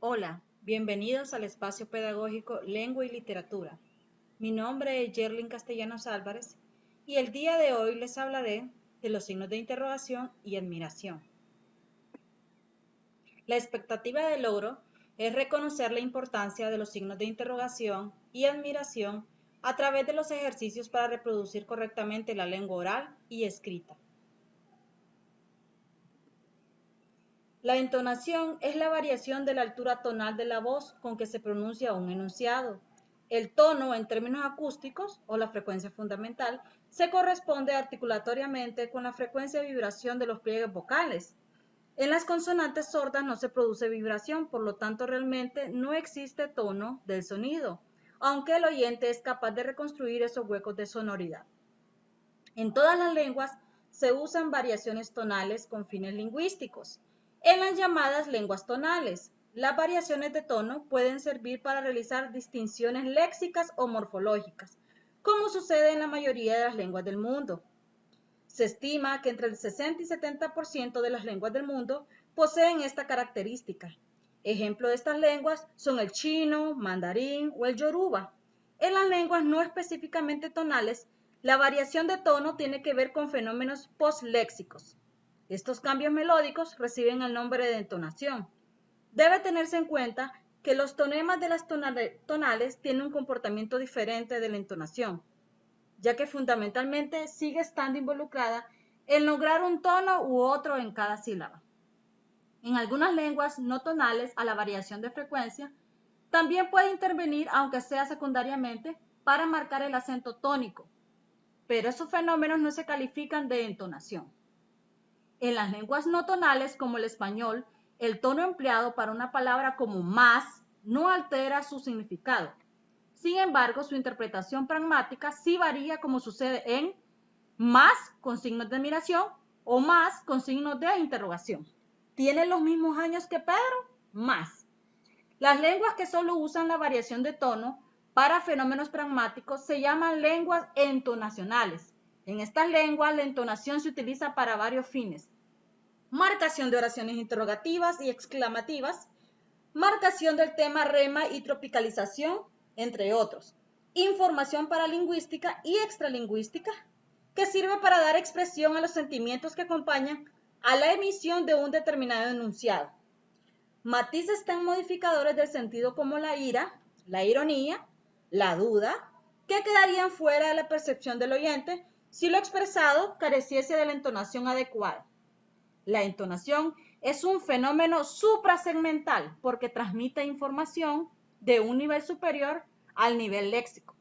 Hola, bienvenidos al espacio pedagógico Lengua y Literatura. Mi nombre es Yerlin Castellanos Álvarez y el día de hoy les hablaré de los signos de interrogación y admiración. La expectativa de logro es reconocer la importancia de los signos de interrogación y admiración a través de los ejercicios para reproducir correctamente la lengua oral y escrita. La entonación es la variación de la altura tonal de la voz con que se pronuncia un enunciado. El tono, en términos acústicos, o la frecuencia fundamental, se corresponde articulatoriamente con la frecuencia de vibración de los pliegues vocales. En las consonantes sordas no se produce vibración, por lo tanto realmente no existe tono del sonido, aunque el oyente es capaz de reconstruir esos huecos de sonoridad. En todas las lenguas se usan variaciones tonales con fines lingüísticos. En las llamadas lenguas tonales, las variaciones de tono pueden servir para realizar distinciones léxicas o morfológicas, como sucede en la mayoría de las lenguas del mundo. Se estima que entre el 60 y 70% de las lenguas del mundo poseen esta característica. Ejemplos de estas lenguas son el chino, mandarín o el yoruba. En las lenguas no específicamente tonales, la variación de tono tiene que ver con fenómenos postléxicos. Estos cambios melódicos reciben el nombre de entonación. Debe tenerse en cuenta que los tonemas de las tonales tienen un comportamiento diferente de la entonación, ya que fundamentalmente sigue estando involucrada en lograr un tono u otro en cada sílaba. En algunas lenguas no tonales a la variación de frecuencia, también puede intervenir, aunque sea secundariamente, para marcar el acento tónico, pero esos fenómenos no se califican de entonación. En las lenguas no tonales, como el español, el tono empleado para una palabra como más no altera su significado. Sin embargo, su interpretación pragmática sí varía, como sucede en más con signos de admiración o más con signos de interrogación. ¿Tiene los mismos años que Pedro? Más. Las lenguas que solo usan la variación de tono para fenómenos pragmáticos se llaman lenguas entonacionales. En estas lenguas la entonación se utiliza para varios fines: marcación de oraciones interrogativas y exclamativas, marcación del tema rema y tropicalización, entre otros. Información paralingüística y extralingüística, que sirve para dar expresión a los sentimientos que acompañan a la emisión de un determinado enunciado. Matices tan modificadores del sentido como la ira, la ironía, la duda, que quedarían fuera de la percepción del oyente si lo expresado careciese de la entonación adecuada. La entonación es un fenómeno suprasegmental porque transmite información de un nivel superior al nivel léxico.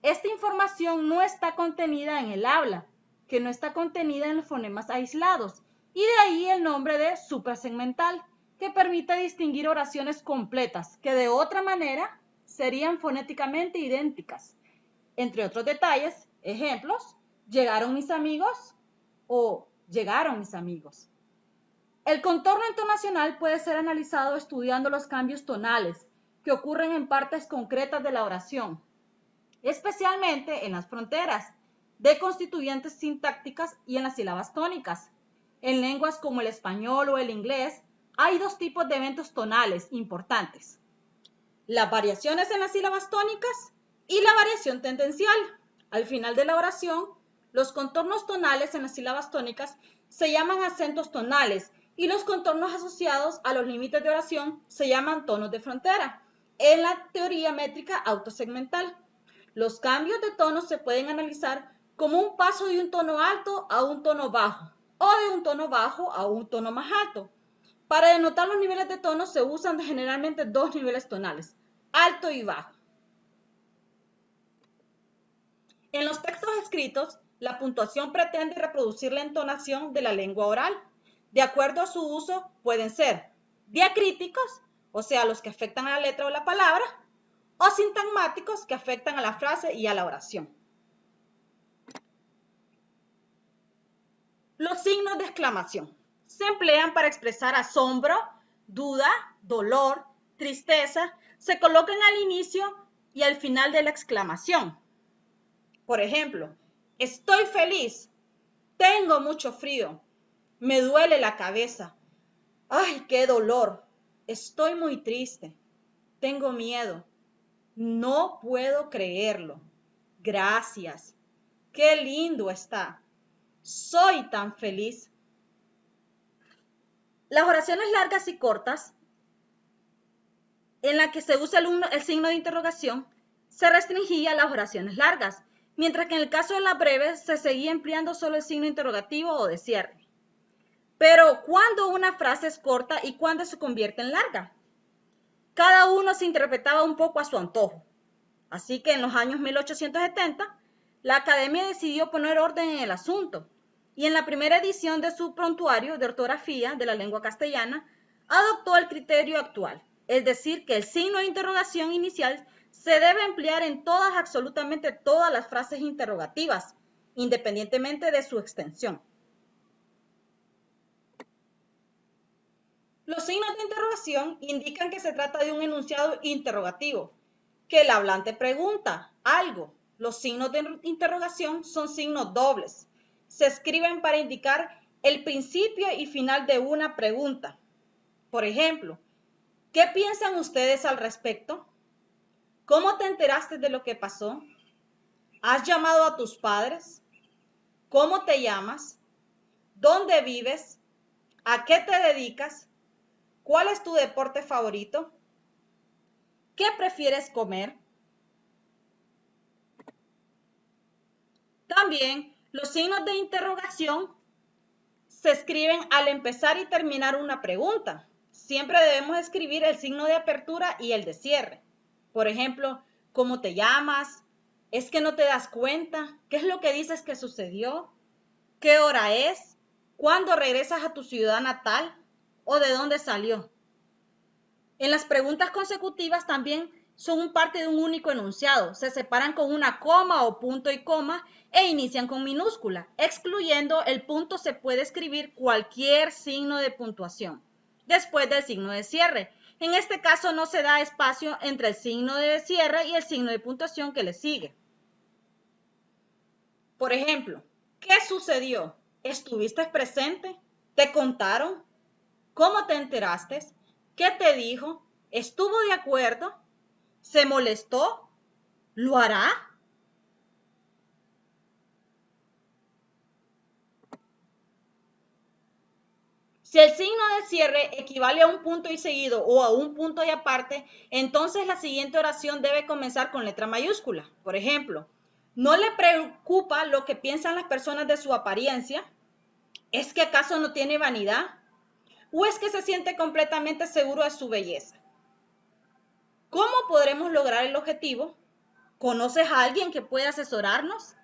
Esta información no está contenida en el habla, que no está contenida en los fonemas aislados, y de ahí el nombre de suprasegmental, que permite distinguir oraciones completas que de otra manera serían fonéticamente idénticas. Entre otros detalles, ejemplos: llegaron mis amigos o llegaron mis amigos. El contorno entonacional puede ser analizado estudiando los cambios tonales que ocurren en partes concretas de la oración, especialmente en las fronteras de constituyentes sintácticas y en las sílabas tónicas. En lenguas como el español o el inglés hay dos tipos de eventos tonales importantes: las variaciones en las sílabas tónicas y la variación tendencial. Al final de la oración, los contornos tonales en las sílabas tónicas se llaman acentos tonales y los contornos asociados a los límites de oración se llaman tonos de frontera en la teoría métrica autosegmental. Los cambios de tono se pueden analizar como un paso de un tono alto a un tono bajo o de un tono bajo a un tono más alto. Para denotar los niveles de tono se usan generalmente dos niveles tonales: alto y bajo. En los textos escritos, la puntuación pretende reproducir la entonación de la lengua oral. De acuerdo a su uso, pueden ser diacríticos, o sea, los que afectan a la letra o la palabra, o sintagmáticos, que afectan a la frase y a la oración. Los signos de exclamación se emplean para expresar asombro, duda, dolor, tristeza. Se colocan al inicio y al final de la exclamación. Por ejemplo, estoy feliz, tengo mucho frío, me duele la cabeza, ay, qué dolor. Estoy muy triste. Tengo miedo. No puedo creerlo. Gracias. Qué lindo está. Soy tan feliz. Las oraciones largas y cortas, en las que se usa el signo de interrogación, se restringía a las oraciones largas, mientras que en el caso de las breves se seguía empleando solo el signo interrogativo o de cierre. Pero ¿cuándo una frase es corta y cuándo se convierte en larga? Cada uno se interpretaba un poco a su antojo. Así que en los años 1870, la Academia decidió poner orden en el asunto y en la primera edición de su prontuario de ortografía de la lengua castellana adoptó el criterio actual, es decir, que el signo de interrogación inicial se debe emplear en todas, absolutamente todas las frases interrogativas, independientemente de su extensión. Los signos de interrogación indican que se trata de un enunciado interrogativo, que el hablante pregunta algo. Los signos de interrogación son signos dobles. Se escriben para indicar el principio y final de una pregunta. Por ejemplo, ¿qué piensan ustedes al respecto? ¿Cómo te enteraste de lo que pasó? ¿Has llamado a tus padres? ¿Cómo te llamas? ¿Dónde vives? ¿A qué te dedicas? ¿Cuál es tu deporte favorito? ¿Qué prefieres comer? También los signos de interrogación se escriben al empezar y terminar una pregunta. Siempre debemos escribir el signo de apertura y el de cierre. Por ejemplo, ¿cómo te llamas? ¿Es que no te das cuenta? ¿Qué es lo que dices que sucedió? ¿Qué hora es? ¿Cuándo regresas a tu ciudad natal? ¿O de dónde salió? En las preguntas consecutivas también son parte de un único enunciado. Se separan con una coma o punto y coma e inician con minúscula. Excluyendo el punto se puede escribir cualquier signo de puntuación después del signo de cierre. En este caso no se da espacio entre el signo de cierre y el signo de puntuación que le sigue. Por ejemplo, ¿qué sucedió? ¿Estuviste presente? ¿Te contaron? ¿Cómo te enteraste? ¿Qué te dijo? ¿Estuvo de acuerdo? ¿Se molestó? ¿Lo hará? Si el signo de cierre equivale a un punto y seguido o a un punto y aparte, entonces la siguiente oración debe comenzar con letra mayúscula. Por ejemplo, ¿no le preocupa lo que piensan las personas de su apariencia? ¿Es que acaso no tiene vanidad? ¿O es que se siente completamente seguro de su belleza? ¿Cómo podremos lograr el objetivo? ¿Conoces a alguien que pueda asesorarnos?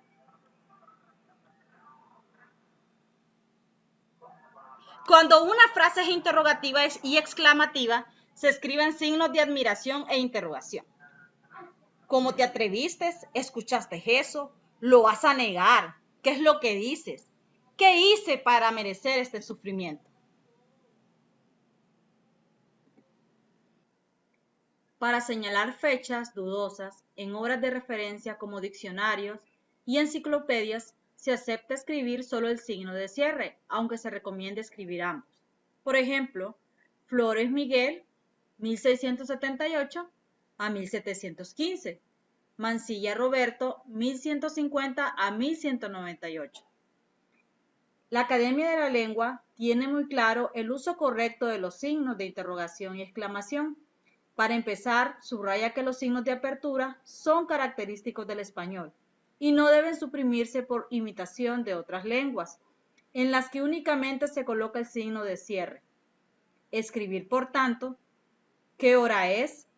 Cuando una frase es interrogativa y exclamativa, se escriben signos de admiración e interrogación. ¿Cómo te atreviste? ¿Escuchaste eso? ¿Lo vas a negar? ¿Qué es lo que dices? ¿Qué hice para merecer este sufrimiento? Para señalar fechas dudosas en obras de referencia como diccionarios y enciclopedias, se acepta escribir solo el signo de cierre, aunque se recomienda escribir ambos. Por ejemplo, Flores Miguel, 1678 a 1715. Mansilla Roberto, 1150 a 1198. La Academia de la Lengua tiene muy claro el uso correcto de los signos de interrogación y exclamación. Para empezar, subraya que los signos de apertura son característicos del español y no deben suprimirse por imitación de otras lenguas, en las que únicamente se coloca el signo de cierre. Escribir, por tanto, ¿qué hora es?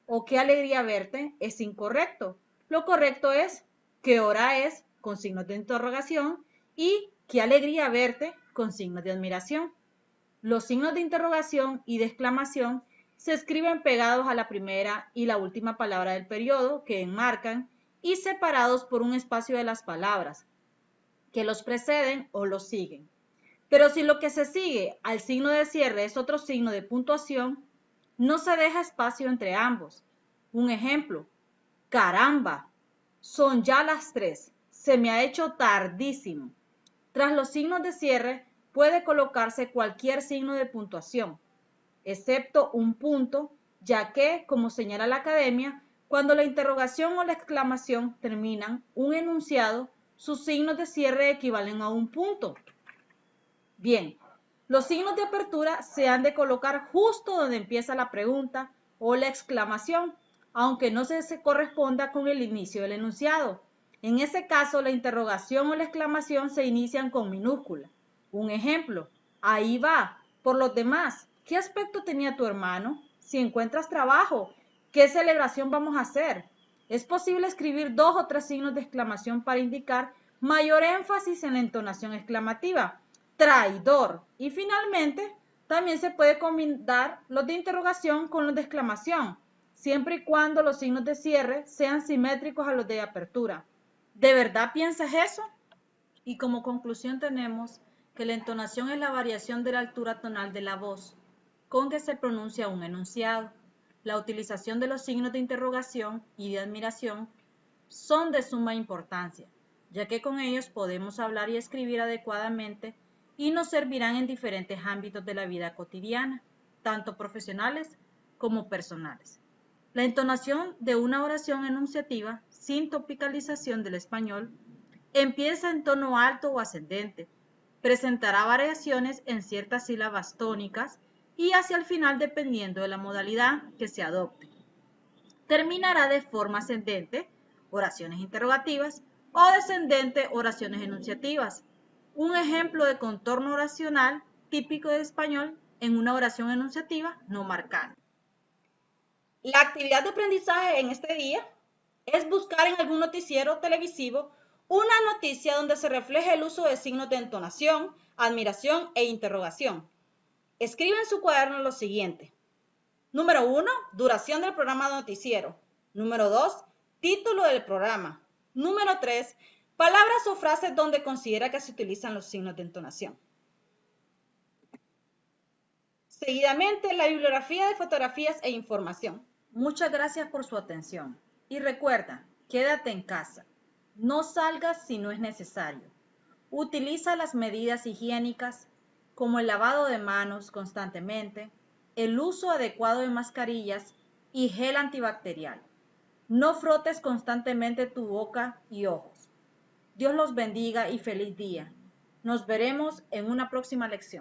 O qué alegría verte es incorrecto. Lo correcto es ¿qué hora es? Con signos de interrogación y qué alegría verte con signos de admiración. Los signos de interrogación y de exclamación se escriben pegados a la primera y la última palabra del periodo que enmarcan y separados por un espacio de las palabras que los preceden o los siguen. Pero si lo que se sigue al signo de cierre es otro signo de puntuación, no se deja espacio entre ambos. Un ejemplo, caramba, son ya las 3, se me ha hecho tardísimo. Tras los signos de cierre puede colocarse cualquier signo de puntuación. excepto un punto, ya que, como señala la academia, cuando la interrogación o la exclamación terminan un enunciado, sus signos de cierre equivalen a un punto. Bien, los signos de apertura se han de colocar justo donde empieza la pregunta o la exclamación, aunque no se corresponda con el inicio del enunciado. En ese caso, la interrogación o la exclamación se inician con minúscula. Un ejemplo, ahí va. Por los demás, ¿qué aspecto tenía tu hermano? Si encuentras trabajo, ¿qué celebración vamos a hacer? Es posible escribir 2 o 3 signos de exclamación para indicar mayor énfasis en la entonación exclamativa. Traidor. Y finalmente, también se puede combinar los de interrogación con los de exclamación, siempre y cuando los signos de cierre sean simétricos a los de apertura. ¿De verdad piensas eso? Y como conclusión tenemos que la entonación es la variación de la altura tonal de la voz con que se pronuncia un enunciado. La utilización de los signos de interrogación y de admiración son de suma importancia, ya que con ellos podemos hablar y escribir adecuadamente y nos servirán en diferentes ámbitos de la vida cotidiana, tanto profesionales como personales. La entonación de una oración enunciativa sin tropicalización del español empieza en tono alto o ascendente, presentará variaciones en ciertas sílabas tónicas y hacia el final dependiendo de la modalidad que se adopte. Terminará de forma ascendente, oraciones interrogativas, o descendente, oraciones enunciativas. Un ejemplo de contorno oracional típico del español en una oración enunciativa no marcada. La actividad de aprendizaje en este día es buscar en algún noticiero televisivo una noticia donde se refleje el uso de signos de entonación, admiración e interrogación. Escribe en su cuaderno lo siguiente. Número 1, duración del programa de noticiero. Número 2, título del programa. Número 3, palabras o frases donde considera que se utilizan los signos de entonación. Seguidamente, la bibliografía de fotografías e información. Muchas gracias por su atención. Y recuerda, quédate en casa. No salgas si no es necesario. Utiliza las medidas higiénicas como el lavado de manos constantemente, el uso adecuado de mascarillas y gel antibacterial. No frotes constantemente tu boca y ojos. Dios los bendiga y feliz día. Nos veremos en una próxima lección.